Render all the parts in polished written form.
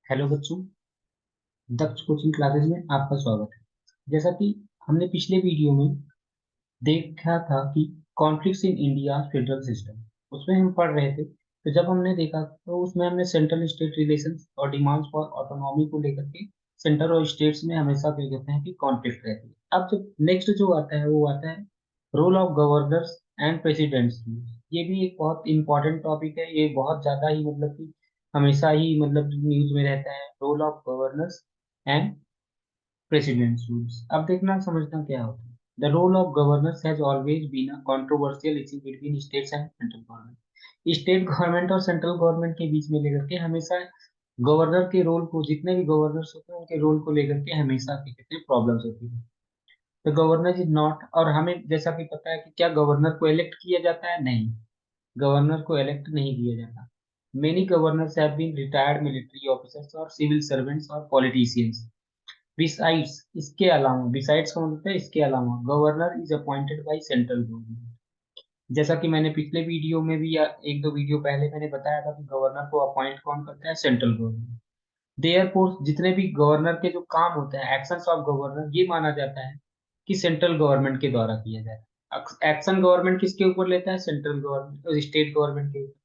Hello बच्चों। दक्ष coaching classes में आपका स्वागत है। जैसा कि हमने पिछले वीडियो में देखा था कि conflicts in India federal system, उसमें हम पढ़ रहे थे। तो जब हमने देखा तो उसमें हमने सेंट्रल स्टेट रिलेशंस और डिमांड्स फॉर ऑटोनॉमी को लेकर के सेंटर और स्टेट्स में हमेशा क्या कहते हैं कि कॉन्फ्लिक्ट रहती है। अब जब नेक्स्ट जो आता है वो आता है role of governors and presidents. ये भी एक बहुत इंपॉर्टेंट टॉपिक है। ये बहुत ज्यादा ही मतलब कि हमेशा ही मतलब न्यूज में रहता है, role of governors and presidents rules. अब देखना समझना क्या होता है। The role of governors has always been a controversial issue between states and central government. State government और सेंट्रल गवर्नमेंट के बीच में लेकर के हमेशा गवर्नर के रोल को, जितने भी गवर्नर्स होते हैं उनके रोल को लेकर के हमेशा क्या कहते हैं प्रॉब्लम्स होती है। द गवर्नर इज नॉट, और हमें जैसा कि पता है कि क्या गवर्नर को इलेक्ट किया जाता है? नहीं, गवर्नर को इलेक्ट नहीं किया जाता। Many governors have been retired military officers और सिविल सर्वेंट्स और पॉलिटिशियंस। बिसाइड्स, इसके अलावा, बिसाइड्स का मतलब है इसके अलावा, governor is appointed by central government. जैसा कि मैंने पिछले वीडियो में भी या एक दो वीडियो पहले मैंने बताया था कि गवर्नर को अपॉइंट कौन करता है? Central government. देयरफॉर जितने भी गवर्नर के जो काम होते हैं, एक्शंस ऑफ गवर्नर, ये माना जाता है कि सेंट्रल गवर्नमेंट के द्वारा किया जाए। एक्शन गवर्नमेंट किसके ऊपर लेता है? सेंट्रल गवर्नमेंट और स्टेट गवर्नमेंट के ऊपर।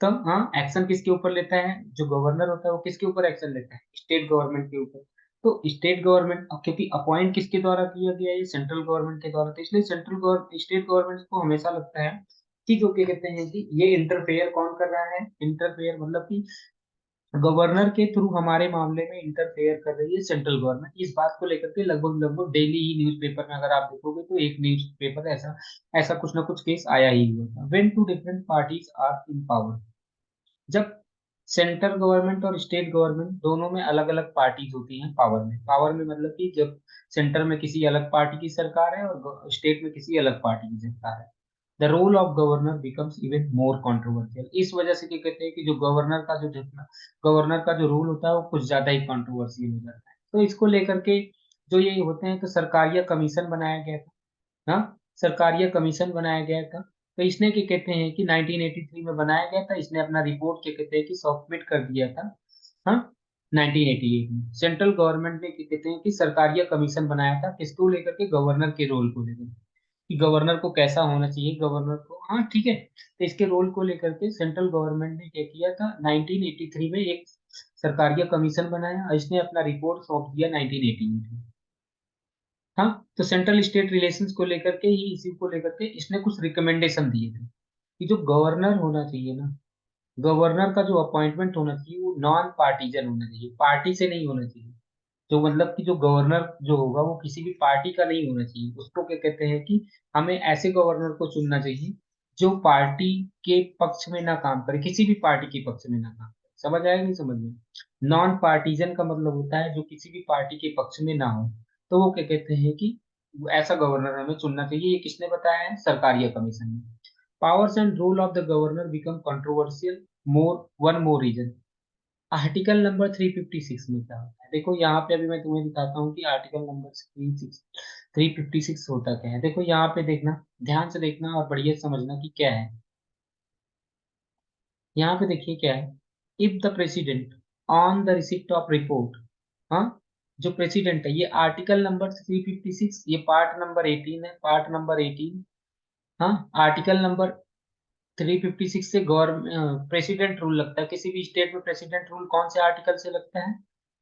तब हाँ, एक्शन किसके ऊपर लेता है? जो गवर्नर होता है वो किसके ऊपर एक्शन लेता है? स्टेट गवर्नमेंट के ऊपर। तो स्टेट गवर्नमेंट, क्योंकि अपॉइंट किसके द्वारा किया गया है? ये सेंट्रल गवर्नमेंट के द्वारा, तो इसलिए सेंट्रल गवर्नमेंट, स्टेट गवर्नमेंट को हमेशा लगता है कि जो क्या कहते हैं कि ये इंटरफेयर कौन कर रहा है? इंटरफेयर मतलब कि गवर्नर के थ्रू हमारे मामले में इंटरफेयर कर रही है सेंट्रल गवर्नमेंट। इस बात को लेकर के लगभग लगभग डेली ही न्यूज़पेपर में अगर आप देखोगे तो एक न्यूज़पेपर ऐसा ऐसा कुछ ना कुछ केस आया ही हुआ था। When two different parties are in power, जब सेंट्रल गवर्नमेंट और स्टेट गवर्नमेंट दोनों में अलग अलग पार्टीज होती हैं पावर में। पावर में मतलब कि जब सेंटर में किसी अलग पार्टी की सरकार है और स्टेट में किसी अलग पार्टी की सरकार है, the role of governor becomes even more controversial. इस वजह से क्या कहते हैं कि जो गवर्नर का जो रूल होता है वो कुछ ज्यादा ही कंट्रोवर्शियल हो जाता है। तो इसको लेकर के जो ये होते हैं, तो सरकारिया कमीशन बनाया गया था। हाँ, सरकारिया कमीशन बनाया गया था। तो इसने क्या कहते हैं कि 1983 में बनाया गया था। इसने अपना रिपोर्ट क्या कहते हैं कि सबमिट कर दिया था। हाँ, 1988 में सेंट्रल गवर्नमेंट ने क्या कहते हैं कि सरकारिया कमीशन बनाया था, किसको लेकर के? गवर्नर के रोल को लेकर, कि गवर्नर को कैसा होना चाहिए, गवर्नर को, हाँ ठीक है। तो इसके रोल को लेकर के सेंट्रल गवर्नमेंट ने क्या किया था? 1983 में एक सरकारिया कमीशन बनाया और इसने अपना रिपोर्ट सौंप दिया 1988 में। हाँ, तो सेंट्रल स्टेट रिलेशंस को लेकर के ही, इसी को लेकर के इसने कुछ रिकमेंडेशन दिए थे कि जो गवर्नर होना चाहिए ना, गवर्नर का जो अपॉइंटमेंट होना चाहिए वो नॉन पार्टीजन होना चाहिए, पार्टी से नहीं होना चाहिए। जो मतलब कि जो गवर्नर जो होगा वो किसी भी पार्टी का नहीं होना चाहिए। उसको क्या कहते हैं कि हमें ऐसे गवर्नर को चुनना चाहिए जो पार्टी के पक्ष में ना काम करे, किसी भी पार्टी के पक्ष में ना काम करे। समझ आया नहीं? समझ में? नॉन पार्टीजन का मतलब होता है जो किसी भी पार्टी के पक्ष में ना हो। तो वो क्या कहते हैं कि ऐसा गवर्नर हमें चुनना चाहिए। ये किसने बताया है? सरकारिया कमीशन ने। Powers and rule of the governor become controversial, more one more reason. Article number 356 में क्या होता है? देखो यहाँ पे अभी मैं तुम्हें दिखाता हूँ कि आर्टिकल नंबर 356 होता क्या है। देखो यहाँ पे देखना, ध्यान से देखना और बढ़िया से समझना कि क्या है। यहाँ पे देखिए क्या है। If the president on the receipt of report, हाँ, जो प्रेसिडेंट है, ये आर्टिकल नंबर 356, ये पार्ट नंबर 18 है, पार्ट नंबर 18। हाँ, आर्टिकल नंबर 356 से गवर्नमेंट प्रेसिडेंट रूल लगता है किसी भी स्टेट में। प्रेसिडेंट रूल कौन से आर्टिकल से लगता है?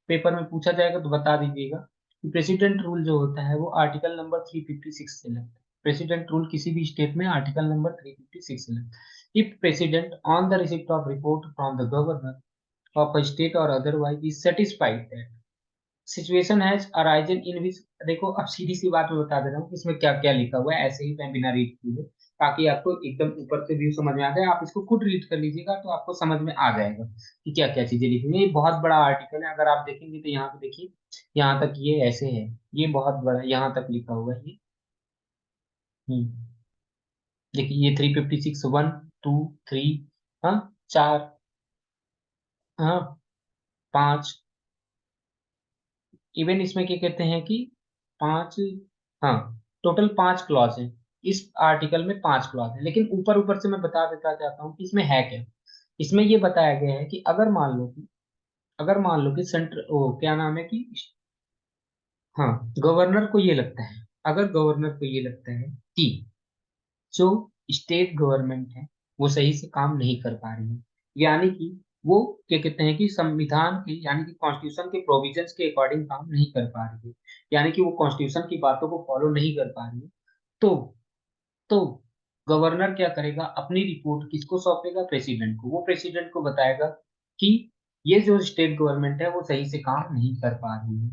पेपर में पूछा जाएगा तो बता दीजिएगा कि प्रेसिडेंट रूल जो होता है वो आर्टिकल नंबर 356 से लगता है। प्रेसिडेंट रूल किसी भी स्टेट में आर्टिकल नंबर 356 से लगता है। If president on the receipt of report from the governor of a state और otherwise is satisfied situation has arisen in which, देखो अब सीधी सी बात मैं बता दे रहा हूँ इसमें क्या क्या लिखा हुआ है, ऐसे ही मैं बिना रीड किए, ताकि आपको एकदम ऊपर से व्यू समझ में आ जाए। आप इसको खुद रीड कर लीजिएगा तो आपको समझ में आ जाएगा कि क्या क्या चीजें लिखी हुई हैं। ये बहुत बड़ा आर्टिकल है, अगर आप देखेंगे तो यहाँ पे देखिए, यहाँ तक ये ऐसे है, ये बहुत बड़ा यहाँ तक लिखा हुआ है ये। हम्म, देखिए ये 356, 1 2 3, हाँ, 4, हाँ, 5, इवन इसमें क्या कहते हैं कि 5, हाँ, टोटल 5 क्लॉज है। इस आर्टिकल में 5 क्लॉज है, लेकिन ऊपर ऊपर से मैं बता देता चाहता हूँ कि इसमें है क्या। इसमें ये बताया गया है कि अगर मान लो कि अगर मान लो कि सेंटर ओ क्या नाम है कि हाँ, गवर्नर को ये लगता है, अगर गवर्नर को ये लगता है कि जो स्टेट गवर्नमेंट है वो सही से काम नहीं कर पा रही है, यानी कि वो क्या कहते हैं कि संविधान के यानी कि कॉन्स्टिट्यूशन के प्रोविजंस के अकॉर्डिंग काम नहीं कर पा रही है, यानी कि वो कॉन्स्टिट्यूशन की बातों को फॉलो नहीं कर पा रही है, तो तो गवर्नर क्या करेगा, अपनी रिपोर्ट किसको सौंपेगा, प्रेसिडेंट को। वो प्रेसिडेंट को बताएगा कि ये जो स्टेट गवर्नमेंट है वो सही से काम नहीं कर पा रही है।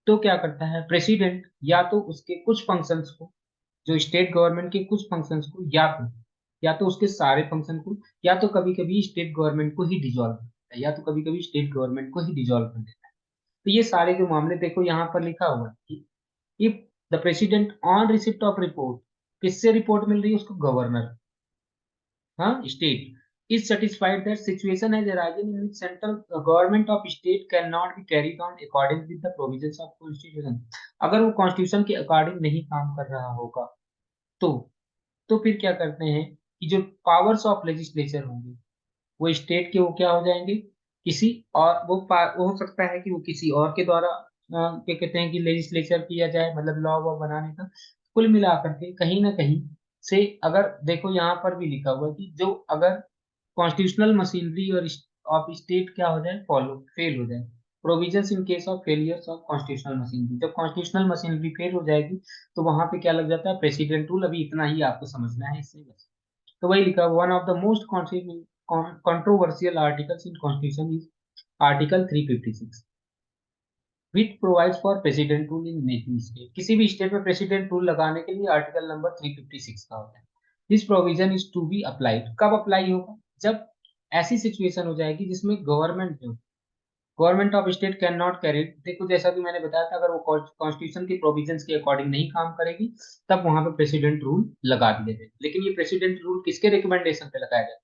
तो क्या करता है प्रेसिडेंट, या तो उसके कुछ फंक्शंस को, जो स्टेट गवर्नमेंट के कुछ फंक्शंस को, या तो उसके सारे फंक्शन को, या तो कभी कभी स्टेट गवर्नमेंट को ही डिसॉल्व कर देता है, या तो कभी कभी स्टेट गवर्नमेंट को ही डिसॉल्व कर देता है। तो ये सारे जो मामले देखो यहाँ पर लिखा हुआ है कि if the president on receipt of report, किससे रिपोर्ट मिल रही है उसको, गवर्नर, हाँ state is satisfied that situation has arisen in which central government of state can not be carried on according with the provisions of constitution, अगर वो constitution के according नहीं काम कर रहा होगा, तो तो फिर क्या करते हैं कि जो पावर्स ऑफ लेजिस्लेचर होंगे वो स्टेट के वो क्या हो जाएंगे, किसी और वो हो सकता है कि वो किसी और के द्वारा क्या कहते हैं कि लेजिस्लेचर किया जाए, मतलब लॉ वॉ बनाने का। कुल मिलाकर के कहीं ना कहीं से, अगर देखो यहाँ पर भी लिखा हुआ है कि जो अगर कॉन्स्टिट्यूशनल मशीनरी और ऑफ स्टेट क्या हो जाए, फॉलो फेल हो जाए, provisions in case of failures of constitutional machinery, जब कॉन्स्टिट्यूशनल मशीनरी फेल हो जाएगी तो वहां पे क्या लग जाता है, प्रेसिडेंट रूल। अभी इतना ही आपको समझना है इससे बस। तो वही लिखा, one of the most controversial articles in constitution is article 356 which provides for president rule in making state, किसी भी स्टेट में प्रेसिडेंट रूल लगाने के लिए आर्टिकल नंबर 356 का होता है। This provision is to be applied, कब अप्लाई होगा, जब ऐसी सिचुएशन हो जाएगी जिसमें government of state can not carry, देखो जैसा कि मैंने बताया था, अगर वो कॉन्स्टिट्यूशन के प्रोविजंस के अकॉर्डिंग नहीं काम करेगी तब वहां पे प्रेसिडेंट रूल लगा दिए जाए। लेकिन ये प्रेसिडेंट रूल किसके रिकमेंडेशन पे लगाया जाए,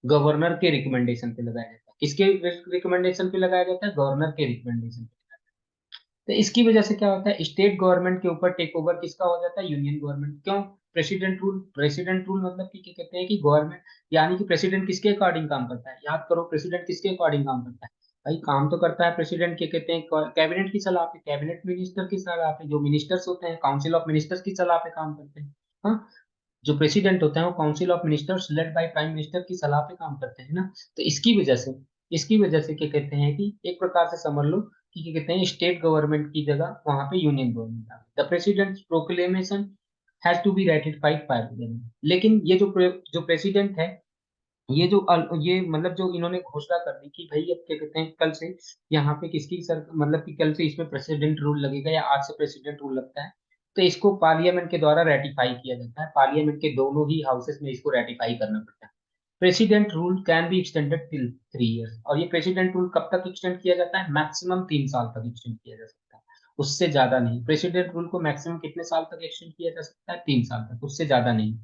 गवर्नर के रिकमेंडेशन पे लगाया जाता है। किसके रिकमेंडेशन पे लगाया जाता है, गवर्नर के रिकमेंडेशन पे। तो इसकी वजह से क्या होता है, स्टेट गवर्नमेंट के ऊपर टेक ओवर किसका हो जाता है, यूनियन गवर्नमेंट। क्यों, प्रेसिडेंट रूल मतलब कि क्या कहते हैं कि गवर्नमेंट, यानी कि प्रेसिडेंट किसके अकॉर्डिंग काम करता है, याद करो प्रेसिडेंट किसके अकॉर्डिंग काम करता है, भाई काम तो करता है प्रेसिडेंट क्या कहते हैं, कैबिनेट की सलाह पे, कैबिनेट मिनिस्टर की सलाह पे, जो मिनिस्टर्स होते हैं काउंसिल ऑफ मिनिस्टर्स की सलाह पे काम करते हैं। हाँ, जो प्रेसिडेंट होता है वो council of ministers led by prime minister की सलाह पे काम करते हैं ना। तो इसकी वजह से क्या कहते हैं कि एक प्रकार से समझ लो कि क्या कहते हैं, स्टेट गवर्नमेंट की जगह वहां पे यूनियन गवर्नमेंट आ गई। The president proclamation has to be ratified by the, लेकिन ये जो प्रेसिडेंट है, ये मतलब जो इन्होंने घोषणा कर दी कि भाई अब क्या कहते हैं कल से यहाँ पे किसकी सर, मतलब कि कल से इसमें प्रेसिडेंट रूल लगेगा या आज से प्रेसिडेंट रूल लगता है, तो इसको पार्लियामेंट के द्वारा रेटिफाई किया जाता है, पार्लियामेंट के दोनों ही हाउसेस में इसको रेटिफाई करना पड़ता है। President rule can be extended till 3 years, और ये प्रेसिडेंट रूल कब तक एक्सटेंड किया जाता है, मैक्सिमम 3 साल तक एक्सटेंड किया जा सकता है, उससे ज्यादा नहीं। प्रेसिडेंट रूल को मैक्सिमम कितने साल तक एक्सटेंड किया जा सकता है, 3 साल तक, उससे ज्यादा नहीं।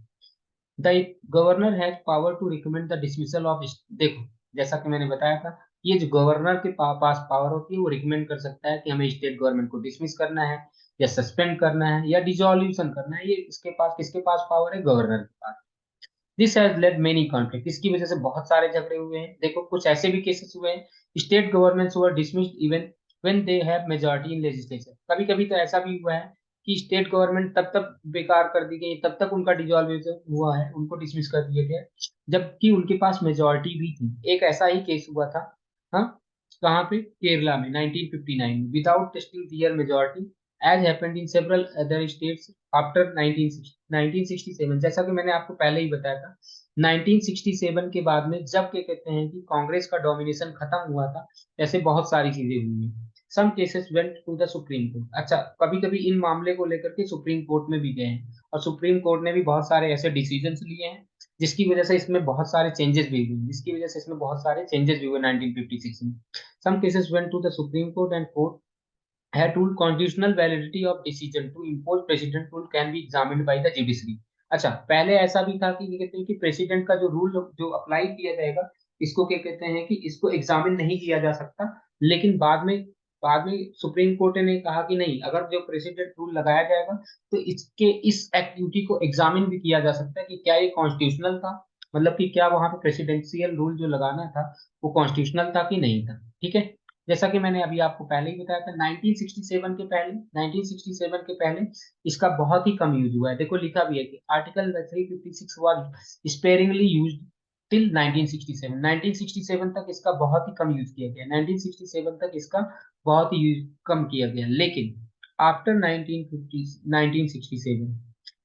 The governor has power to recommend the dismissal of, देखो जैसा कि मैंने बताया था, ये जो गवर्नर के पास पावर होती है वो रिकमेंड कर सकता है कि हमें स्टेट गवर्नमेंट को डिसमिस करना है, या सस्पेंड करना है, या डिसॉल्यूशन करना है, ये इसके पास किसके पास पावर है, गवर्नर के पास। This has led many conflict, इसकी वजह से बहुत सारे झगड़े हुए हैं। देखो कुछ ऐसे भी केसेस हुए हैं, state governments were dismissed even when they have majority in legislature, कभी कभी तो ऐसा भी हुआ है कि स्टेट गवर्नमेंट तब तक बेकार कर दी गई, तब तक उनका डिसॉल्व हुआ है, उनको डिसमिस कर दिया गया जबकि उनके पास मेजॉरिटी भी थी। एक ऐसा ही केस हुआ था, हाँ, कहाँ पे, केरला में 1959 में, without testing their majority as happened in several other states after 1967, जैसा कि मैंने आपको पहले ही बताया था। 1967 के बाद में जब क्या कहते हैं कि कांग्रेस का डोमिनेशन खत्म हुआ था, ऐसे बहुत सारी चीजें हुई हैं। Some cases went to the supreme court, अच्छा कभी कभी इन मामले को लेकर के सुप्रीम कोर्ट में भी गए हैं, और सुप्रीम कोर्ट ने भी बहुत सारे ऐसे डिसीजंस लिए हैं जिसकी वजह से इसमें बहुत सारे चेंजेस भी हुए 1956 में। Some cases went to the supreme court and court had ruled constitutional validity of decision to impose president rule can be examined by the judiciary। अच्छा पहले ऐसा भी था कि ये कहते हैं कि प्रेसिडेंट का जो रूल जो अप्लाई किया जाएगा, इसको क्या कहते हैं कि इसको एग्जामिन नहीं किया जा सकता, लेकिन बाद में सुप्रीम कोर्ट ने कहा कि नहीं, अगर जो प्रेसिडेंट रूल लगाया जाएगा तो इस एक्टिविटी को एग्जामिन भी किया जा सकता है कि क्या ये कॉन्स्टिट्यूशनल था, मतलब कि क्या वहां पे प्रेसिडेंशियल रूल जो लगाना था वो कॉन्स्टिट्यूशनल था कि नहीं था। ठीक है, जैसा कि मैंने अभी आपको पहले ही बताया था, 1967 के पहले, 1967 के पहले इसका बहुत ही कम यूज हुआ है। देखो लिखा भी है कि article 356 was sparingly used till 1967। 1967 तक इसका बहुत ही कम यूज किया गया, 1967 तक इसका बहुत ही यूज कम किया गया। लेकिन after 1950 1967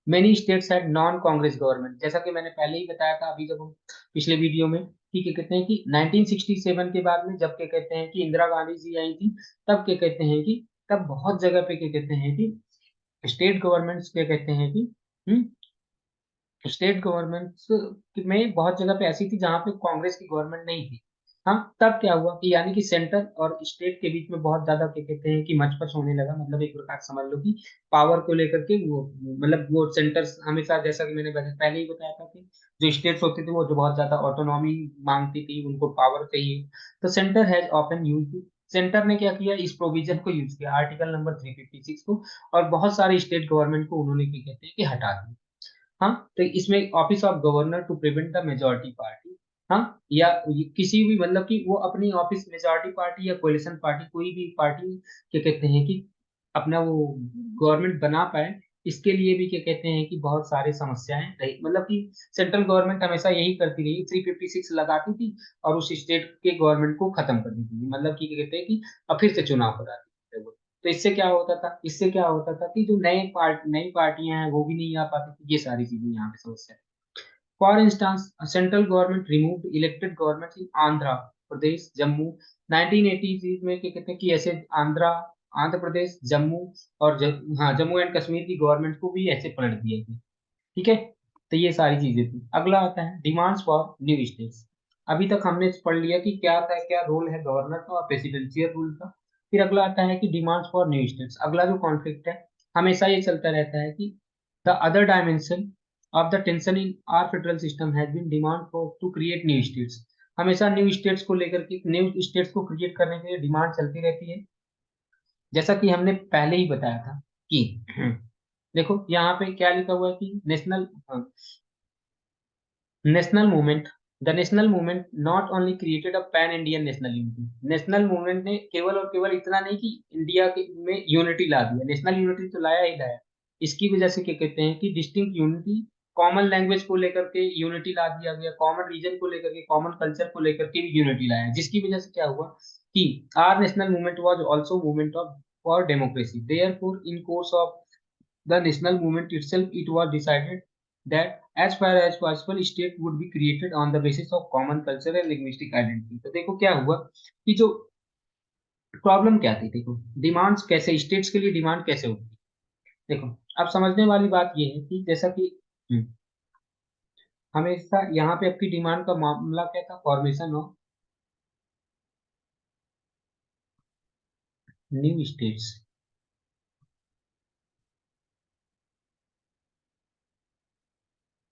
many states had non Congress government, जैसा कि मैंने पहले ही बताया था अभी जब हम पिछले वीडियो में, कि क्या कहते हैं कि 1967 के बाद में जब क्या कहते हैं कि इंदिरा गांधी जी आई थी, तब क्या कहते हैं कि तब बहुत जगह पे क्या कहते हैं कि स्टेट गवर्नमेंट्स क्या कहते हैं कि स्टेट गवर्नमेंट्स में बहुत जगह पे ऐसी थी जहां पे कांग्रेस की गवर्नमेंट नहीं थी। हाँ, तब क्या हुआ कि यानी कि सेंटर और स्टेट के बीच में बहुत ज्यादा क्या कहते हैं कि मचपच होने लगा, मतलब एक प्रकार से समझ लो कि पावर को लेकर के वो, मतलब वो सेंटर हमेशा, जैसा कि मैंने पहले ही बताया था कि जो स्टेट्स होती थी वो जो बहुत ज्यादा ऑटोनॉमी मांगती थी, उनको पावर चाहिए, तो centre has often use, centre ने क्या किया, इस प्रोविजन को यूज किया, आर्टिकल नंबर 356 को, और बहुत सारे स्टेट गवर्नमेंट को उन्होंने क्या कहते हैं कि हटा दिया। हाँ, तो इसमें office of governor to prevent the majority party, हाँ, या किसी भी, मतलब कि वो अपनी ऑफिस, मेजोरिटी पार्टी या कोलिशन पार्टी, कोई भी पार्टी क्या कहते हैं कि अपना वो गवर्नमेंट बना पाए, इसके लिए भी क्या कहते हैं कि बहुत सारी समस्याएं रही, मतलब कि सेंट्रल गवर्नमेंट हमेशा यही करती रही, 356 लगाती थी और उस स्टेट के गवर्नमेंट को खत्म कर देती थी, मतलब कि क्या कहते हैं कि अब फिर से चुनाव कराती थी। तो इससे क्या होता था, इससे क्या होता था कि जो नई पार्टियां हैं वो भी नहीं आ पाती थी, ये सारी चीजें यहाँ पे समस्या है। For instance central government removed elected government in Andhra Pradesh, Jammu 1980 में, क्या कहते हैं कि ऐसे आंध्र प्रदेश, जम्मू और हाँ, जम्मू एंड कश्मीर की गवर्नमेंट को भी ऐसे पलट दिया गया। ठीक है, तो ये सारी चीजें थी। अगला आता है डिमांड्स फॉर न्यू स्टेट्स। अभी तक हमने पढ़ लिया कि क्या था, क्या रोल है गवर्नर का और प्रेसिडेंशियल रूल का। फिर अगला आता है कि डिमांड्स फॉर न्यू स्टेट्स। अगला जो कॉन्फ्लिक्ट है, हमेशा ये चलता रहता है कि the other dimension of the tension in our federal system has been demand for to create new states. हमेशा न्यू स्टेट्स को लेकर के, न्यू स्टेट्स को क्रिएट करने के लिए डिमांड चलती रहती है। जैसा कि हमने पहले ही बताया था कि देखो यहाँ पे क्या लिखा हुआ है कि national movement, the national movement not only created a pan Indian national unity. National movement ने केवल और केवल इतना नहीं कि इंडिया के में यूनिटी ला दिया, नेशनल यूनिटी तो लाया ही लाया, इसकी वजह से क्या कहते हैं कि डिस्टिंक्ट यूनिटी, कॉमन लैंग्वेज को लेकर के यूनिटी ला दिया गया, कॉमन रीजन को लेकर के, कॉमन कल्चर को लेकर के भी यूनिटी लाया, जिसकी वजह से क्या हुआ कि our national movement was also movement of for democracy. Therefore in course of the national movement itself, it was decided that as far as possible state would be created on the basis of common cultural and linguistic identity। तो देखो क्या हुआ कि जो problem क्या थी, देखो demands कैसे, स्टेट्स के लिए डिमांड कैसे होती है। देखो अब समझने वाली बात ये है कि जैसा कि हमेशा यहाँ पे आपकी डिमांड का मामला क्या था, फॉर्मेशन ऑफ न्यू स्टेट्स।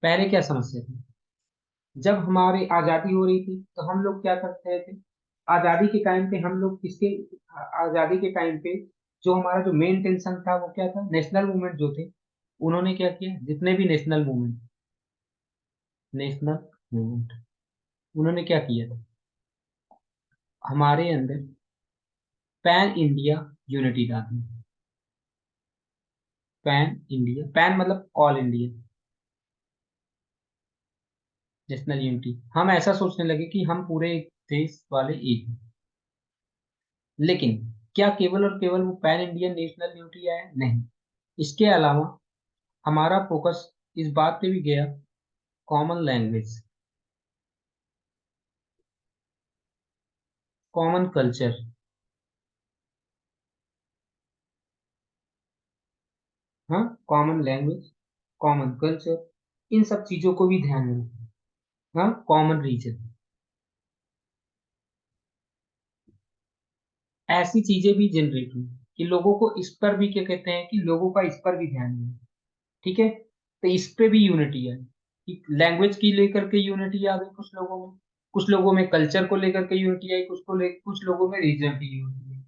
पहले क्या समस्या थी, जब हमारी आजादी हो रही थी तो हम लोग क्या करते थे, आजादी के टाइम पे हम लोग किसके, आजादी के टाइम पे जो हमारा जो मेन टेंशन था वो क्या था, नेशनल मूवमेंट जो थे, उन्होंने क्या किया, जितने भी नेशनल मूवमेंट उन्होंने क्या किया था, हमारे अंदर पैन इंडिया यूनिटी ला दी। पैन इंडिया, पैन मतलब ऑल इंडिया, नेशनल यूनिटी, हम ऐसा सोचने लगे कि हम पूरे देश वाले एक हैं। लेकिन क्या केवल और केवल वो पैन इंडियन नेशनल यूनिटी आया, नहीं, इसके अलावा हमारा फोकस इस बात पे भी गया, कॉमन लैंग्वेज, कॉमन कल्चर, हाँ, कॉमन लैंग्वेज, कॉमन कल्चर, इन सब चीजों को भी ध्यान में रखना। हाँ, कॉमन रीजन, ऐसी चीजें भी जनरेट हुई कि लोगों को इस पर भी क्या कहते हैं कि लोगों का इस पर भी ध्यान है। ठीक है, तो इस पे भी यूनिटी है कि लैंग्वेज की लेकर के यूनिटी आ गई कुछ लोगों में, कुछ लोगों में कल्चर को लेकर के यूनिटी आई, कुछ लोगों में रीजन की यूनिटी आई।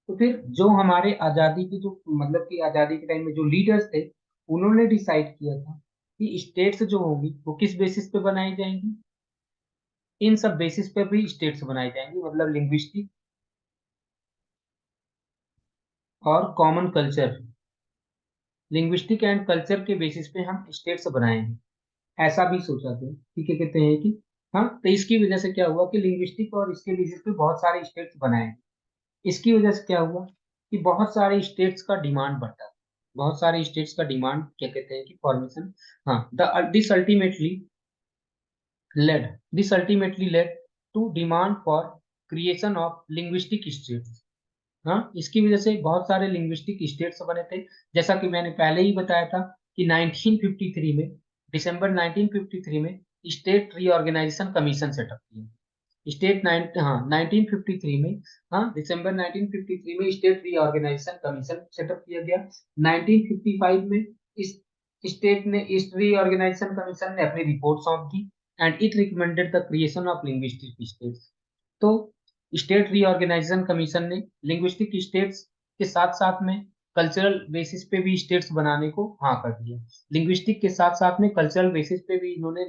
तो फिर जो हमारे आजादी की जो, मतलब कि आजादी के टाइम में जो लीडर्स थे, उन्होंने डिसाइड किया था कि स्टेट्स जो होंगी वो किस बेसिस पे बनाई जाएंगी, इन सब बेसिस पे भी स्टेट्स बनाई जाएंगी, मतलब लिंग्विस्टिक और common culture, linguistic and culture के बेसिस पे हम स्टेट्स बनाएंगे, ऐसा भी सोचा था। ठीक है, कहते हैं कि हाँ, तो इसकी वजह से क्या हुआ कि लिंग्विस्टिक और इसके बेसिस पे बहुत सारे स्टेट्स बनाए। इसकी वजह से क्या हुआ कि बहुत सारे स्टेट्स का डिमांड बढ़ता है, बहुत सारे स्टेट्स का डिमांड, क्या कहते हैं कि फॉर्मेशन, हाँ, the this ultimately led to demand for creation of linguistic states. हाँ, इसकी वजह से बहुत सारे लिंग्विस्टिक स्टेट्स बने थे। जैसा कि मैंने पहले ही बताया था कि 1953 में, दिसंबर 1953 में स्टेट रीऑर्गेनाइजेशन कमीशन सेटअप किया। स्टेट नाइन हाँ 1953 में, हाँ, दिसंबर 1953 में स्टेट रीऑर्गेनाइजेशन कमीशन सेटअप किया गया। 1955 में इस स्टेट ने इस रीऑर्गेनाइजेशन कमीशन ने अपनी रिपोर्ट सौंप दी and it recommended the creation of linguistic states. तो स्टेट रीऑर्गेनाइजेशन कमीशन ने लिंग्विस्टिक स्टेट्स के साथ साथ में कल्चरल बेसिस पे भी स्टेट्स बनाने को हाँ कर दिया। लिंग्विस्टिक के साथ साथ में कल्चरल बेसिस पे भी इन्होंने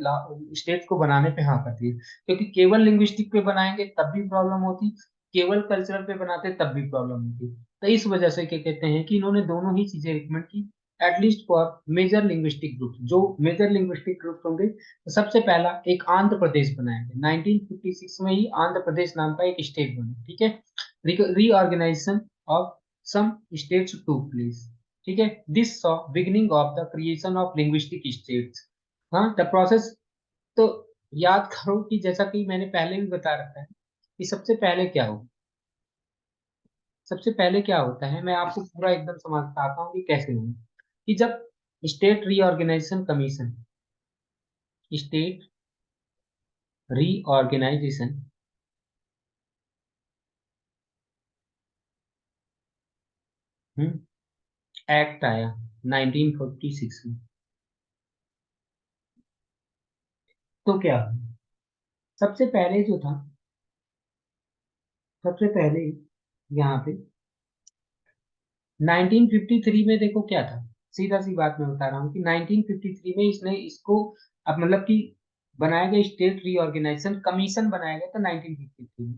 स्टेट्स को बनाने पे हाँ कर दिया, क्योंकि केवल लिंग्विस्टिक पे बनाएंगे तब भी प्रॉब्लम होती, केवल कल्चरल पे बनाते तब भी प्रॉब्लम होती। तो इस वजह से क्या कहते हैं कि इन्होंने दोनों ही चीजें रिकमेंड की, at least for major linguistic group, जो मेजर लिंग्विस्टिक ग्रुप होंगे। तो सबसे पहला एक आंध्र प्रदेश बनाया गया 1956 में ही, आंध्र प्रदेश नाम का एक स्टेट बना। ठीक है, reorganisation of some states to place. ठीक है, this saw beginning of the creation of linguistic states. हाँ, द प्रोसेस, तो याद करो कि जैसा कि मैंने पहले भी बता रखा है कि सबसे पहले क्या हो, सबसे पहले क्या होता है, मैं आपको पूरा एकदम समझाता हूँ कि कैसे हो। कि जब state reorganisation commission, state reorganisation act आया 1946 में, तो क्या हुआ? सबसे पहले जो था, सबसे पहले यहाँ पे 1953 में देखो क्या था, सीधा सी बात मैं बता रहा हूँ कि 1953 में इसने इसको, अब मतलब कि बनाया गया स्टेट रीऑर्गेनाइजेशन कमीशन बनाया गया था 1953 में।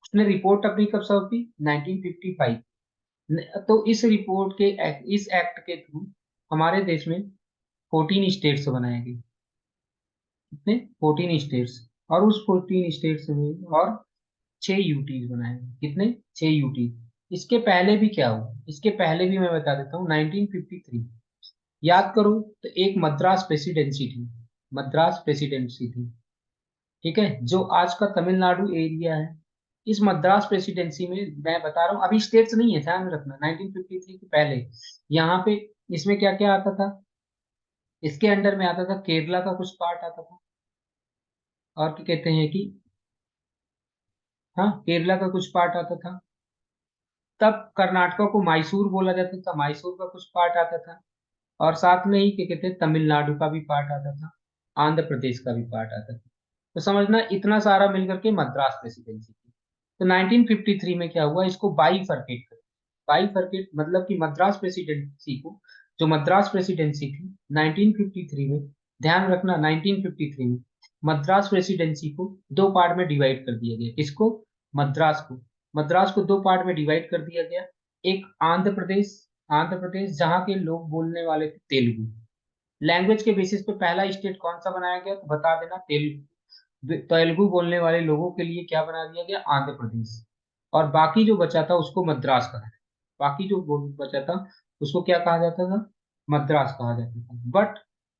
उसने रिपोर्ट अपनी कब सौंपी? 1955। तो इस रिपोर्ट के इस एक्ट के थ्रू हमारे देश में 14 स्टेट्स बनाए गए। कितने? 14 स्टेट्स। और उस 14 स्टेट्स में और 6 यूटीज बनाए गए। कितने? 6 यूटी। इसके पहले भी क्या हुआ, इसके पहले भी मैं बता देता हूँ। 1953 याद करो तो एक मद्रास प्रेसिडेंसी थी, मद्रास प्रेसिडेंसी थी। ठीक है, जो आज का तमिलनाडु एरिया है, इस मद्रास प्रेसिडेंसी में मैं बता रहा हूँ, अभी स्टेट्स नहीं है, ध्यान में रखना, 1953 के पहले यहाँ पे इसमें क्या क्या आता था, इसके अंडर में आता था केरला का कुछ पार्ट आता था, और क्या कहते हैं कि, हाँ, केरला का कुछ पार्ट आता था। तब कर्नाटका को मैसूर बोला जाता था, मैसूर का कुछ पार्ट आता था। और साथ में ही क्या कहते हैं, तमिलनाडु का भी पार्ट आता था, आंध्र प्रदेश का भी पार्ट आता था। तो समझना, इतना सारा मिलकर के मद्रास प्रेसिडेंसी थी। तो 1953 में क्या हुआ, इसको बाईफरकेट कर, बाईफरकेट मतलब कि मद्रास प्रेसिडेंसी को, जो मद्रास प्रेसिडेंसी थी 1953 में, ध्यान रखना 1953 में मद्रास प्रेसिडेंसी को दो पार्ट में डिवाइड कर दिया गया। किसको? मद्रास को। मद्रास को दो पार्ट में डिवाइड कर दिया गया। एक आंध्र प्रदेश, आंध्र प्रदेश जहाँ के लोग बोलने वाले थे तेलुगु। लैंग्वेज के बेसिस पे पहला स्टेट कौन सा बनाया गया, तो बता देना, तेलुगु। तेलुगु बोलने वाले लोगों के लिए क्या बना दिया गया? आंध्र प्रदेश। और बाकी जो बचा था उसको मद्रास कहा, बाकी जो बचा था उसको क्या कहा जाता था? मद्रास कहा जाता था।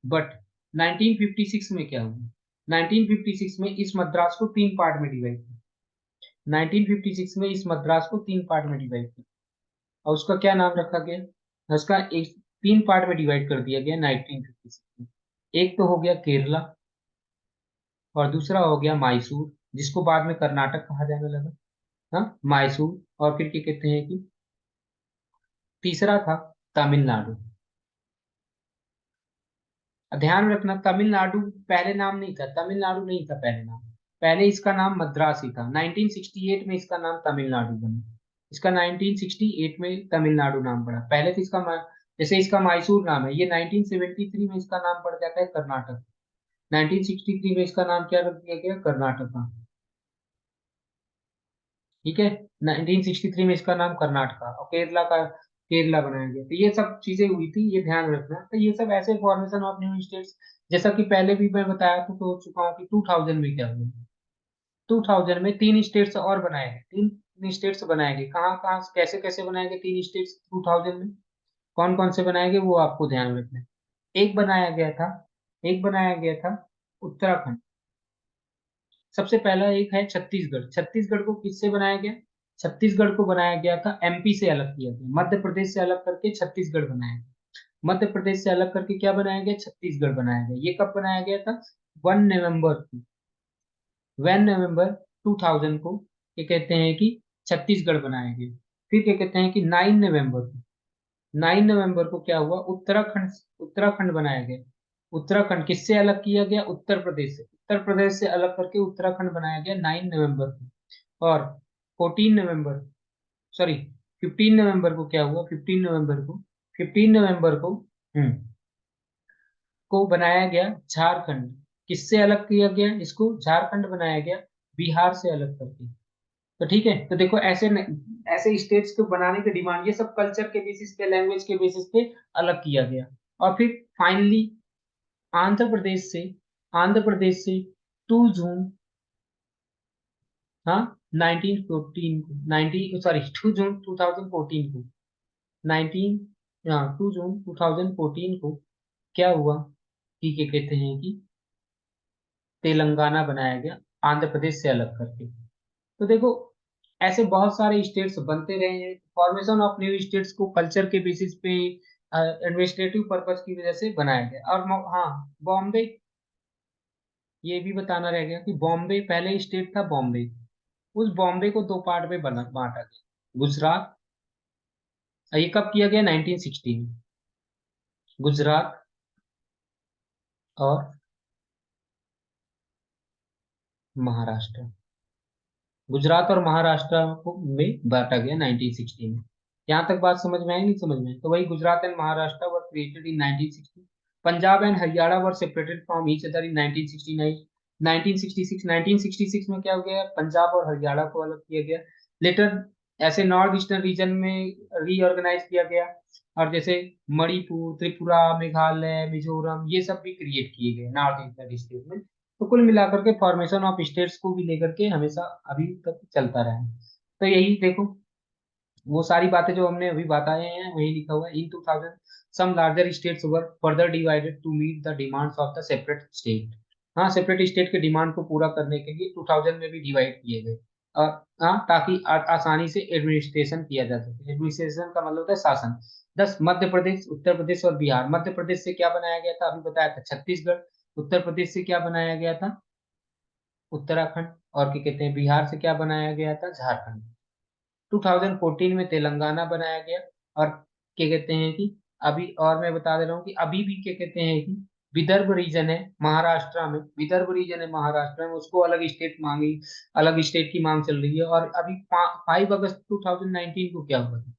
बट 1956 में क्या हुआ? 1956 में इस मद्रास को तीन पार्ट में डिवाइड किया। 1956 में इस मद्रास को तीन पार्ट में डिवाइड किया, और उसका क्या नाम रखा गया? उसका एक तीन पार्ट में डिवाइड कर दिया गया 1956 में। एक तो हो गया केरला, और दूसरा हो गया मैसूर, जिसको बाद में कर्नाटक कहा जाने लगा। हाँ, मैसूर। और फिर क्या कहते हैं कि तीसरा था तमिलनाडु। ध्यान रखना, तमिलनाडु पहले नाम नहीं था, तमिलनाडु नहीं था पहले नाम, पहले इसका नाम मद्रास ही था। 1968 में इसका नाम तमिलनाडु बना, इसका 1968 में तमिलनाडु नाम पड़ा, पहले तो इसका जैसे इसका मैसूर नाम है, ये 1973 में इसका नाम पड़ जाता है कर्नाटक। 1963 में इसका नाम क्या रख दिया गया, कर्नाटका। ठीक है, 1963 में इसका नाम कर्नाटका और केरला का केरला बनाया गया। तो ये सब चीजें हुई थी, ये ध्यान रखना। तो ये सब ऐसे फॉर्मेशन ऑफ न्यू स्टेट्स, जैसा कि पहले भी मैं बताया था, तो चुका हूँ कि 2000 में क्या हुआ। 2000 में तीन स्टेट्स और बनाए गए, तीन स्टेट्स बनाए गए। कहाँ कहाँ कैसे कैसे बनाए गए तीन स्टेट्स 2000 में, कौन कौन से बनाए गए वो आपको ध्यान रखना है। एक बनाया गया था, एक बनाया गया था उत्तराखंड। सबसे पहला एक है छत्तीसगढ़। छत्तीसगढ़ को किससे बनाया गया, छत्तीसगढ़ को बनाया गया था एमपी से अलग किया गया, मध्य प्रदेश से अलग करके छत्तीसगढ़ बनाया गया। मध्य प्रदेश से अलग करके क्या बनाया गया, छत्तीसगढ़ बनाया गया। ये कब बनाया गया था, 1 नवंबर को, 1 नवंबर 2000 को क्या कहते हैं कि छत्तीसगढ़ बनाया गया। फिर क्या कहते हैं कि 9 नवंबर को, 9 नवंबर को क्या हुआ, उत्तराखंड, उत्तराखंड बनाया गया। उत्तराखंड किससे अलग किया गया, उत्तर प्रदेश से। उत्तर प्रदेश से अलग करके उत्तराखंड बनाया गया 9 नवंबर को। और 14 नवंबर, सॉरी 15 नवंबर को क्या हुआ, 15 नवंबर को, 15 नवंबर को को बनाया गया झारखंड। किससे अलग किया गया इसको, झारखंड बनाया गया बिहार से अलग करके। तो ठीक है, तो देखो ऐसे ऐसे स्टेट्स को बनाने की डिमांड, ये सब कल्चर के बेसिस पे, लैंग्वेज के बेसिस पे अलग किया गया। और फिर फाइनली आंध्र प्रदेश से, आंध्र प्रदेश से 2 जून, हाँ 1914 को, 19 सॉरी 2 जून 2014 को, 19 हाँ 2 जून 2014 को क्या हुआ कि क्या कहते हैं कि तेलंगाना बनाया गया, आंध्र प्रदेश से अलग करके। तो देखो ऐसे बहुत सारे स्टेट्स बनते रहे हैं। फॉर्मेशन ऑफ न्यू स्टेट्स को कल्चर के बेसिस पे, एडमिनिस्ट्रेटिव पर्पज की वजह से बनाया गया। और हाँ, बॉम्बे, ये भी बताना रह गया कि बॉम्बे पहले स्टेट था बॉम्बे। उस बॉम्बे को दो पार्ट में बना बांटा गया, गुजरात। ये कब किया गया, 1960 में। गुजरात और महाराष्ट्र, गुजरात और महाराष्ट्र को में बांटा गया 1960 में। यहाँ तक बात समझ में आई, नहीं समझ में आई? तो वही Gujarat and Maharashtra were created in 1960। Punjab and Haryana were separated from each other in 1969। 1966, 1966 में क्या हो गया, पंजाब और हरियाणा को अलग किया गया। लेटर ऐसे नॉर्थ ईस्टर्न रीजन में रीऑर्गेनाइज किया गया। और जैसे मणिपुर, त्रिपुरा, मेघालय, मिजोरम, ये सब भी क्रिएट किए गए नॉर्थ ईस्टर्न स्टेट में। तो कुल मिलाकर के फॉर्मेशन ऑफ स्टेट्स को भी लेकर के हमेशा अभी तक चलता रहा है। तो यही देखो, वो सारी बातें जो हमने अभी बताए हैं वही लिखा हुआ है। In 2000 some larger states were further divided to meet the demands of the separate state. हाँ, सेपरेट स्टेट के डिमांड को पूरा करने के लिए 2000 में भी डिवाइड किए गए। और हाँ, ताकि आसानी से एडमिनिस्ट्रेशन किया जा सके। एडमिनिस्ट्रेशन का मतलब होता है शासन। 10 मध्य प्रदेश, उत्तर प्रदेश और बिहार। मध्य प्रदेश से क्या बनाया गया था, अभी बताया था छत्तीसगढ़। उत्तर प्रदेश से क्या बनाया गया था, उत्तराखंड। और क्या कहते हैं, बिहार से क्या बनाया गया था, झारखंड। 2014 में तेलंगाना बनाया गया। और क्या कहते हैं कि अभी, और मैं बता दे रहा हूँ कि अभी भी क्या कहते हैं कि विदर्भ रीजन है महाराष्ट्र में, विदर्भ रीजन है महाराष्ट्र में, उसको अलग स्टेट मांगी, अलग स्टेट की मांग चल रही है। और अभी 5 अगस्त 2019 को क्या हुआ था,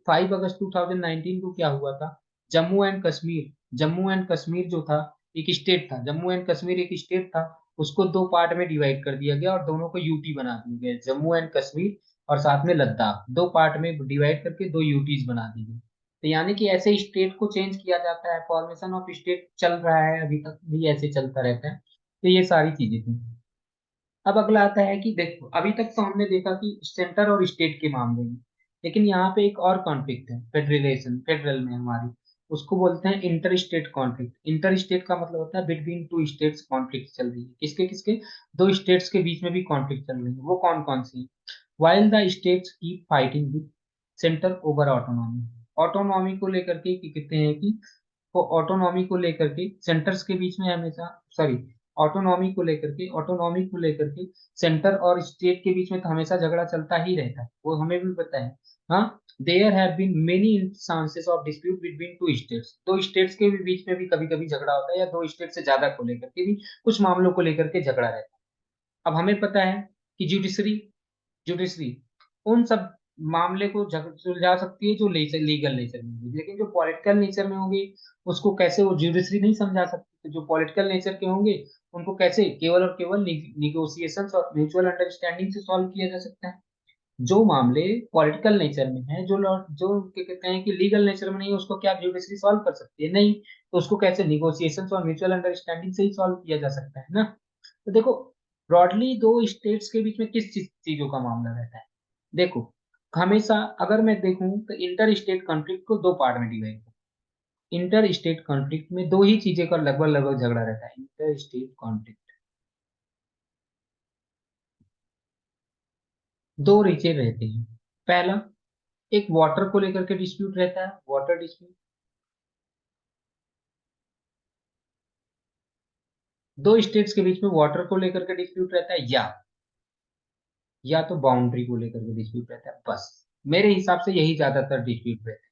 5 अगस्त 2019 को क्या हुआ था, जम्मू एंड कश्मीर, जम्मू एंड कश्मीर जो था एक स्टेट था, जम्मू एंड कश्मीर एक स्टेट था, उसको दो पार्ट में डिवाइड कर दिया गया और दोनों को यूटी बना दिया गया, जम्मू एंड कश्मीर और साथ में लद्दाख, दो पार्ट में डिवाइड करके दो यूटीज बना दी गई। तो यानी कि ऐसे स्टेट को चेंज किया जाता है, फॉर्मेशन ऑफ स्टेट चल रहा है, अभी तक भी ऐसे चलता रहता है। तो ये सारी चीजें थी। अब अगला आता है कि देखो, अभी तक तो हमने देखा कि सेंटर और स्टेट के मामले में, लेकिन यहाँ पे एक और कॉन्फ्लिक्ट है, फेडरेशन, फेडरल में हमारी, उसको बोलते हैं inter state conflict. Inter state का मतलब होता है बिटवीन टू स्टेट्स कॉन्फ्लिक्ट चल रही है, किसके किसके, दो स्टेट्स के बीच में भी कॉन्फ्लिक्ट चल रही है। वो कौन कौन सी, while the states keep fighting with centre over autonomy. Autonomy को लेकर के क्या कहते हैं कि, को ऑटोनॉमी को लेकर के सेंटर्स के बीच में हमेशा, सॉरी, ऑटोनॉमी को लेकर के सेंटर और स्टेट के बीच में तो हमेशा झगड़ा चलता ही रहता है, वो हमें भी पता है। हाँ, there have been many instances of dispute between two states. दो स्टेट्स के भी बीच में भी कभी कभी झगड़ा होता है, या दो स्टेट से ज्यादा को लेकर के भी कुछ मामलों को लेकर के झगड़ा रहता है। अब हमें पता है कि जुडिशरी, जुडिशरी उन सब मामले को सुलझा सकती है जो लीगल नेचर में होगी, लेकिन जो पॉलिटिकल नेचर में होंगे उसको कैसे वो ज्यूडिशरी नहीं समझा सकती। तो जो पॉलिटिकल नेचर के होंगे उनको कैसे केवल और केवल निगोशिएशन और म्यूचुअल अंडरस्टैंडिंग से सॉल्व किया जा सकता है। जो मामले पॉलिटिकल नेचर में है, जो क्या कहते हैं कि लीगल नेचर में नहीं है, उसको क्या ज्यूडिशरी सॉल्व कर सकती है? नहीं। तो उसको कैसे निगोशिएशन और म्यूचुअल अंडरस्टैंडिंग से ही सॉल्व किया जा सकता है ना। तो देखो, ब्रॉडली दो स्टेट्स के बीच में किस चीजों का मामला रहता है। देखो, हमेशा अगर मैं देखूं तो इंटर स्टेट कॉन्फ्लिक्ट को दो पार्ट में डिवाइड कर, इंटर स्टेट कॉन्फ्लिक्ट में दो ही चीजें का लगभग लगभग झगड़ा रहता है। इंटर स्टेट कॉन्फ्लिक्ट दो रीजन रहते हैं। पहला, एक वाटर को लेकर के डिस्प्यूट रहता है, वाटर डिस्प्यूट। दो स्टेट्स के बीच में वाटर को लेकर के डिस्प्यूट रहता है, या तो बाउंड्री को लेकर के डिस्प्यूट रहता है। बस मेरे हिसाब से यही ज्यादातर डिस्प्यूट रहता है।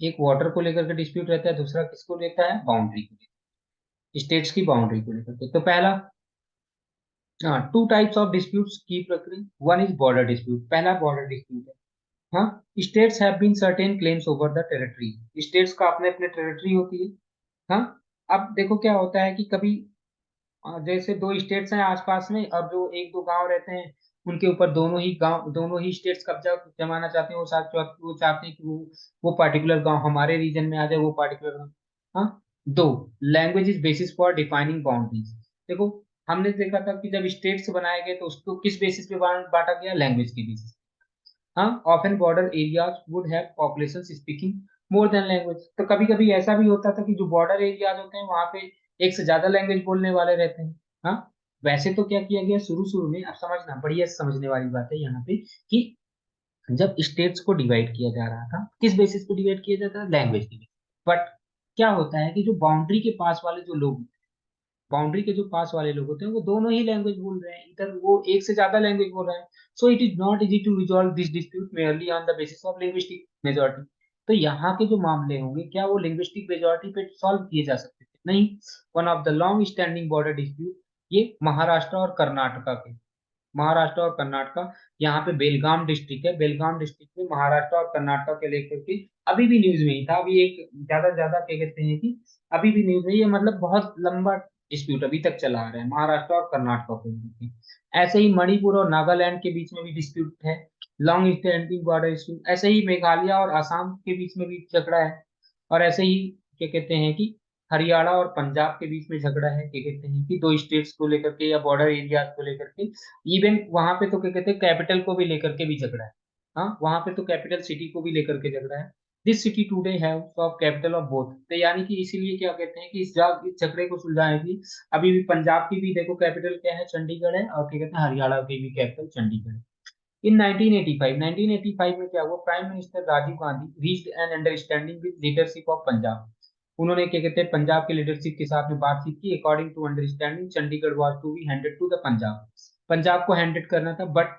एक वाटर को लेकर के डिस्प्यूट रहता है, दूसरा किसको लेता है? बाउंड्री को लेकर, स्टेट्स की बाउंड्री को लेकर के। तो पहला, हाँ, टू टाइप्स ऑफ डिस्प्यूट्स की प्रक्रिया। वन इज बॉर्डर डिस्प्यूट, पहला बॉर्डर डिस्प्यूट है। हाँ, states have been certain claims over the territory, states का अपने अपने टेरिटरी होती है। हाँ, अब देखो क्या होता है कि कभी जैसे दो स्टेट्स हैं आसपास में, और जो एक दो गांव रहते हैं उनके ऊपर दोनों ही स्टेट्स कब्जा जमाना चाहते हैं। वो चाहते हैं कि वो पर्टिकुलर गांव हमारे रीजन में आ जाए, वो पर्टिकुलर गांव। हाँ, दो, language is basis for defining boundaries. देखो, हमने देखा था कि जब स्टेट्स बनाए गए तो उसको किस बेसिस पे बांटा गया? लैंग्वेज के बेसिस। हाँ, often border areas would have population speaking more than language. तो कभी कभी ऐसा भी होता था कि जो बॉर्डर एरियाज होते हैं वहां पे एक से ज्यादा लैंग्वेज बोलने वाले रहते हैं। हाँ, वैसे तो क्या किया गया शुरू शुरू में, अब समझना, बढ़िया समझने वाली बात है यहाँ पे, कि जब स्टेट्स को डिवाइड किया जा रहा था, किस बेसिस पे डिवाइड किया जाता था? लैंग्वेज के बेसिस। बट क्या होता है कि जो बाउंड्री के पास वाले जो लोग, बाउंड्री के जो पास वाले लोग होते हैं वो दोनों ही लैंग्वेज बोल रहे हैं, इधर वो एक से ज्यादा लैंग्वेज बोल रहे हैं। So it is not easy to resolve this dispute merely on the basis of linguistic majority. तो यहाँ के जो मामले होंगे, क्या वो लिंग्विस्टिक मेजोरिटी पे सॉल्व किए जा सकते थे? नहीं। One of the long standing border dispute, ये महाराष्ट्र और कर्नाटका के, महाराष्ट्र और कर्नाटका, यहाँ पे बेलगाम डिस्ट्रिक्ट है, बेलगाम डिस्ट्रिक्ट में महाराष्ट्र और कर्नाटका के लेकर के अभी भी न्यूज में ही था। अभी एक ज्यादा ज्यादा क्या कहते हैं कि अभी भी न्यूज में ही है, मतलब बहुत लंबा डिस्प्यूट अभी तक चला आ रहा है महाराष्ट्र और कर्नाटका को लेकर। ऐसे ही मणिपुर और नागालैंड के बीच में भी डिस्प्यूट है, लॉन्ग स्टैंडिंग बॉर्डर डिस्प्यूट। ऐसे ही मेघालय और आसाम के बीच में भी झगड़ा है। और ऐसे ही क्या कहते हैं कि हरियाणा और पंजाब के बीच में झगड़ा है, क्या कहते हैं कि दो स्टेट्स को लेकर के या बॉर्डर एरियाज को लेकर के। इवन वहां पे तो क्या कहते हैं कैपिटल को भी लेकर के भी झगड़ा है। हाँ, वहां पे तो कैपिटल सिटी को भी लेकर के झगड़ा है। This city today have of capital of both. तो यानी कि इसीलिए क्या कहते हैं कि इस झगड़े को सुलझाने की, अभी भी पंजाब की भी देखो कैपिटल क्या है? चंडीगढ़ है। और क्या कहते हैं हरियाणा की भी कैपिटल चंडीगढ़ है। इन 1985 में क्या हुआ? Prime minister Rajiv Gandhi reached an understanding with leadership of Punjab. उन्होंने क्या कहते हैं पंजाब के लीडरशिप के साथ में बातचीत की। According to understanding Chandigarh was to be handed to the Punjab. Punjab को हैंडेड करना था, बट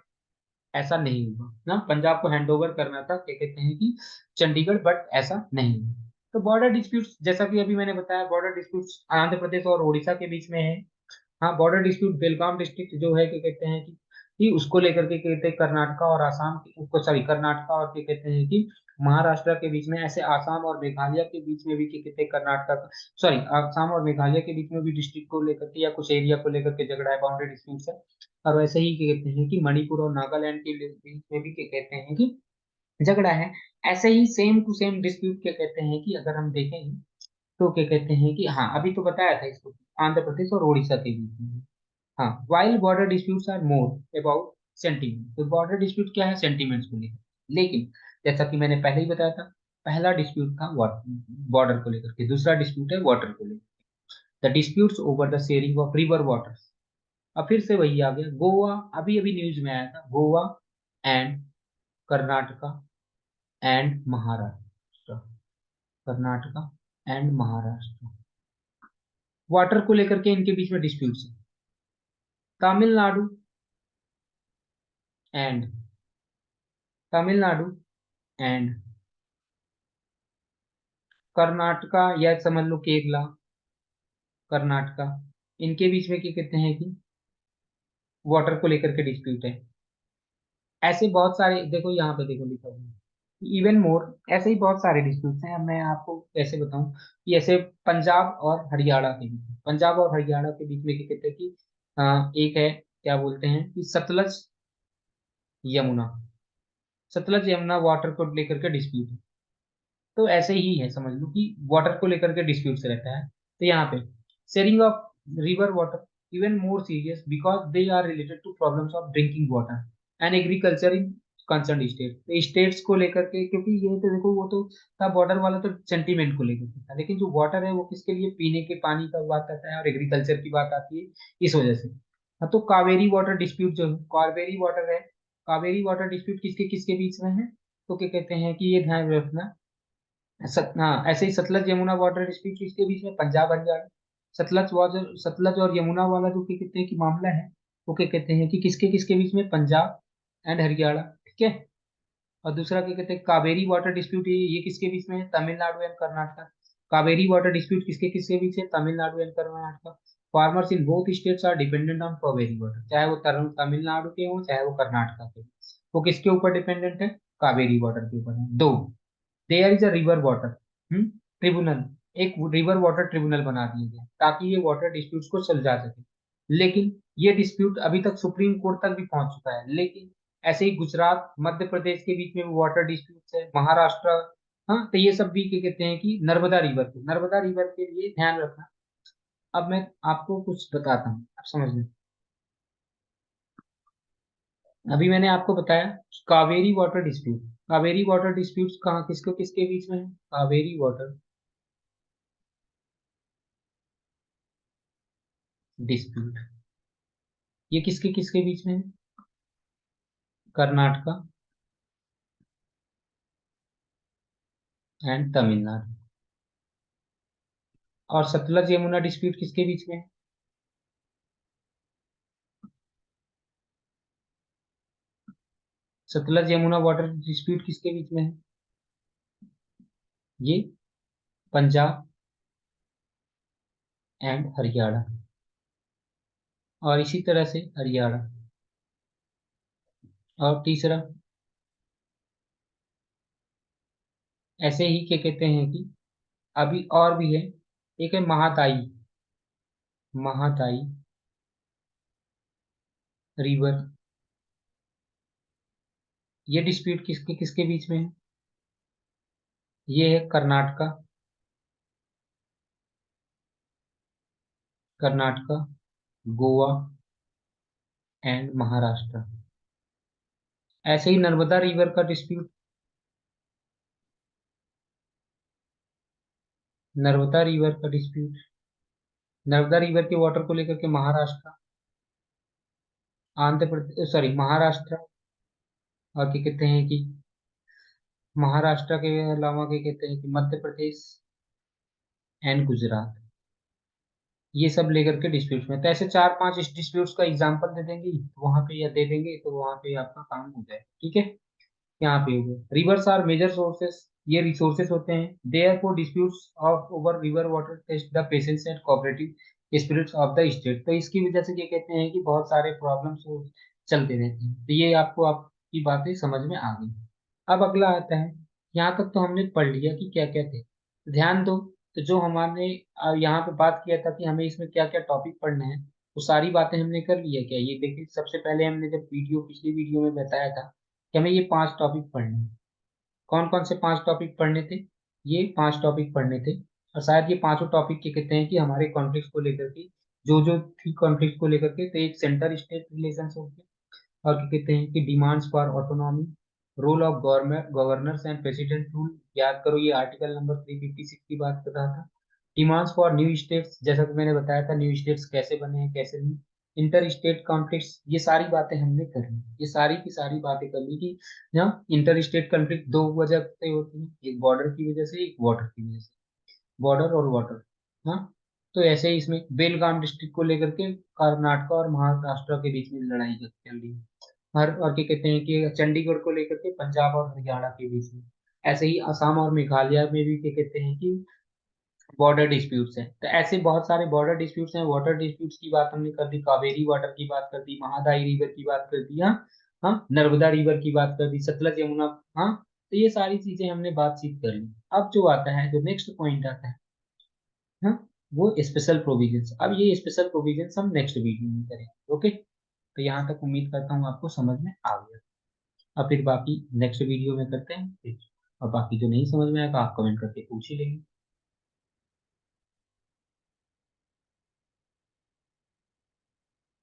ऐसा नहीं हुआ ना। पंजाब को हैंड ओवर करना था, क्या कहते हैं कि चंडीगढ़, बट ऐसा नहीं हुआ। तो बॉर्डर डिस्प्यूट्स, जैसा कि अभी मैंने बताया, बॉर्डर डिस्प्यूट्स आंध्र प्रदेश और उड़ीसा के बीच में है। हाँ, बॉर्डर डिस्प्यूट बेलगाम डिस्ट्रिक्ट जो है, क्या कहते हैं कि उसको लेकर के कहते हैं कर्नाटका और आसाम उसको, सॉरी, कर्नाटका और क्या कहते हैं कि महाराष्ट्र के बीच में। ऐसे आसाम और मेघालय के बीच में भी क्या कहते हैं कर्नाटका, सॉरी, आसाम और मेघालय के बीच में भी डिस्ट्रिक्ट को लेकर के या कुछ एरिया को लेकर के झगड़ा है, बाउंड्री डिस्प्यूट है। और वैसे ही क्या कहते हैं कि मणिपुर और नागालैंड के बीच में भी क्या कहते हैं कि झगड़ा है। ऐसे ही सेम टू सेम डिस्प्यूट क्या कहते हैं कि अगर हम देखेंगे तो क्या कहते हैं कि, हाँ, अभी तो बताया था इसको, आंध्र प्रदेश और उड़ीसा के बीच में। हाँ, while border disputes are more about sentiment. तो बॉर्डर डिस्प्यूट क्या है? सेंटीमेंट्स को लेकर। लेकिन जैसा कि मैंने पहले ही बताया था, पहला डिस्प्यूट था बॉर्डर को लेकर के, दूसरा डिस्प्यूट है वाटर को लेकर, the disputes over the sharing of river waters. अब फिर से वही आ गया, गोवा, अभी अभी न्यूज में आया था, Goa and Karnataka and Maharashtra, Karnataka and Maharashtra, water को लेकर के इनके बीच में डिस्प्यूट्स है। तमिलनाडु एंड तमिलनाडु एंड कर्नाटका, या समझ लो केरला, कर्नाटका, इनके बीच में क्या कहते हैं कि वाटर को लेकर के डिस्प्यूट है। ऐसे बहुत सारे, देखो यहाँ पे देखो लिखा हुआ है इवन मोर, ऐसे ही बहुत सारे डिस्प्यूट्स हैं। अब मैं आपको कैसे बताऊं कि ऐसे पंजाब और हरियाणा के बीच में, पंजाब और हरियाणा के बीच में क्या कहते हैं कि एक है, क्या बोलते हैं कि सतलज यमुना, सतलज यमुना वाटर को लेकर के डिस्प्यूट है। तो ऐसे ही है, समझ लो कि वाटर को लेकर के डिस्प्यूट रहता है। तो यहाँ पे sharing of river water even more serious because they are related to problems of drinking water and agriculture in concern state. तो स्टेट्स को लेकर के, क्योंकि ये तो देखो वो तो था बॉर्डर वाला, तो सेंटीमेंट को लेकर के था, लेकिन जो वाटर है वो किसके लिए, पीने के पानी का बात आता है और एग्रीकल्चर की बात आती है, इस वजह से। हाँ, तो कावेरी वाटर डिस्प्यूट जो है, कावेरी वाटर है, कावेरी वाटर डिस्प्यूट किसके किसके बीच में है, तो क्या कहते हैं कि ये ध्यान रखना। हाँ, ऐसे ही सतलज यमुना वाटर डिस्प्यूट किसके बीच में, पंजाब हरियाणा। सतलज वाटर, सतलज और यमुना वाला जो क्या कहते हैं कि मामला है, वो क्या कहते हैं कि किसके किसके बीच में, पंजाब एंड हरियाणा, ठीक है। और दूसरा क्या कहते हैं कावेरी वाटर डिस्प्यूट, ये किसके बीच में है, Tamil Nadu and Karnataka. Kaveri water dispute किसके किसके बीच है, Tamil Nadu and Karnataka. Farmers in both states are dependent on Kaveri water, चाहे वो तमिलनाडु के हो चाहे वो कर्नाटक के हो, वो किसके ऊपर डिपेंडेंट है, कावेरी वाटर के ऊपर है। दो, there is a river water tribunal, एक रिवर वाटर ट्रिब्यूनल बना दिया गया ताकि ये वाटर डिस्प्यूट्स को सुलझा सके। लेकिन ये डिस्प्यूट अभी तक सुप्रीम कोर्ट तक भी पहुंच चुका है। लेकिन ऐसे ही गुजरात मध्य प्रदेश के बीच में वाटर डिस्प्यूट्स है, महाराष्ट्र, हाँ, तो ये सब भी क्या कहते हैं कि नर्मदा रिवर के लिए ध्यान रखना। अब मैं आपको कुछ बताता हूँ, आप समझ लें। अभी मैंने आपको बताया Kaveri water dispute, Kaveri water disputes कहाँ किसको किसके बीच में है, कावेरी वाटर डिस्प्यूट, ये किसके किसके बीच में है, कर्नाटका एंड तमिलनाडु। और सतलज यमुना डिस्प्यूट किसके बीच में है, सतलज यमुना वाटर डिस्प्यूट किसके बीच में है, ये पंजाब एंड हरियाणा। और इसी तरह से हरियाणा। और तीसरा, ऐसे ही क्या कहते हैं कि अभी और भी है, एक है महादाई, महादाई रिवर, ये डिस्प्यूट किसके किसके बीच में है, ये है कर्नाटका, कर्नाटका, गोवा एंड महाराष्ट्र। ऐसे ही नर्मदा रिवर का डिस्प्यूट, नर्मदा रिवर का डिस्प्यूट, नर्मदा रिवर के वाटर को लेकर के महाराष्ट्र, आंध्र प्रदेश, सॉरी महाराष्ट्र, और क्या कहते हैं कि महाराष्ट्र के अलावा क्या कहते हैं कि मध्य प्रदेश एंड गुजरात, ये सब लेकर के डिस्प्यूट में। तो ऐसे चार पांच डिस्प्यूट्स का एग्जांपल दे देंगे तो वहां पे, या दे देंगे तो वहां पे आपका काम हो जाए, ठीक है। यहाँ पे हो गए रिवर्स आर मेजर सोर्सेस, ये रिसोर्सेस होते हैं। Therefore disputes of over river water test the patience and cooperative spirits of the state. तो इसकी वजह से क्या कहते हैं कि बहुत सारे प्रॉब्लम्स चलते रहते हैं। तो ये आपको आपकी बातें समझ में आ गई। अब अगला आता है, यहाँ तक तो हमने पढ़ लिया कि क्या क्या थे, ध्यान दो। तो जो हमारे यहाँ पे बात किया था कि हमें इसमें क्या क्या टॉपिक पढ़ने हैं, वो सारी बातें हमने कर लिया क्या, ये देखिए सबसे पहले हमने जब वीडियो पिछली वीडियो में बताया था कि हमें ये पांच टॉपिक पढ़ने हैं। कौन कौन से पांच टॉपिक पढ़ने थे, ये पांच टॉपिक पढ़ने थे। और शायद ये पांचों टॉपिक क्या कहते हैं कि हमारे कॉन्फ्लिक्ट को लेकर के, जो जो थी कॉन्फ्लिक्ट को लेकर के, तो एक सेंटर स्टेट रिलेशन हो गया, और क्या कहते हैं कि demands for autonomy, role of government governors and president rule, याद करो ये आर्टिकल नंबर 356 की बात कर रहा था। डिमांड्स फॉर न्यू स्टेट्स, जैसा कि मैंने बताया था न्यू स्टेट्स कैसे बने हैं कैसे नहीं। इंटर स्टेट कॉन्फ्लिक्ट्स, ये सारी बातें हमने कर ली, ये सारी की सारी बातें कर ली कि यहाँ इंटर स्टेट कॉन्फ्लिक्ट दो वजह से होती है, एक बॉर्डर की वजह से, एक वाटर की वजह से, बॉर्डर और वाटर। हाँ, तो ऐसे ही इसमें बेलगाम डिस्ट्रिक्ट को लेकर के कर्नाटक और महाराष्ट्र के बीच में लड़ाई चल रही है। हर, और क्या कहते हैं कि चंडीगढ़ को लेकर के पंजाब और हरियाणा के बीच में। ऐसे ही असम और मेघालय में भी क्या कहते हैं कि बॉर्डर डिस्प्यूट्स हैं, तो ऐसे बहुत सारे बॉर्डर डिस्प्यूट्स हैं। वाटर डिस्प्यूट्स की बात हमने कर दी, कावेरी वाटर की बात कर दी, महादाई रिवर की बात कर दी, हाँ हाँ, नर्मदा रिवर की बात कर दी, सतलज यमुना, हाँ। तो ये सारी चीजें हमने बातचीत कर ली। अब जो आता है, जो नेक्स्ट पॉइंट आता है, हाँ, वो स्पेशल प्रोविजंस। अब ये स्पेशल प्रोविजंस हम नेक्स्ट वीडियो में करेंगे। ओके, तो यहाँ तक उम्मीद करता हूँ आपको समझ में आ गया। अब फिर बाकी नेक्स्ट वीडियो में करते हैं फिर, और बाकी जो नहीं समझ में आएगा आप कमेंट करके पूछ ही लेंगे।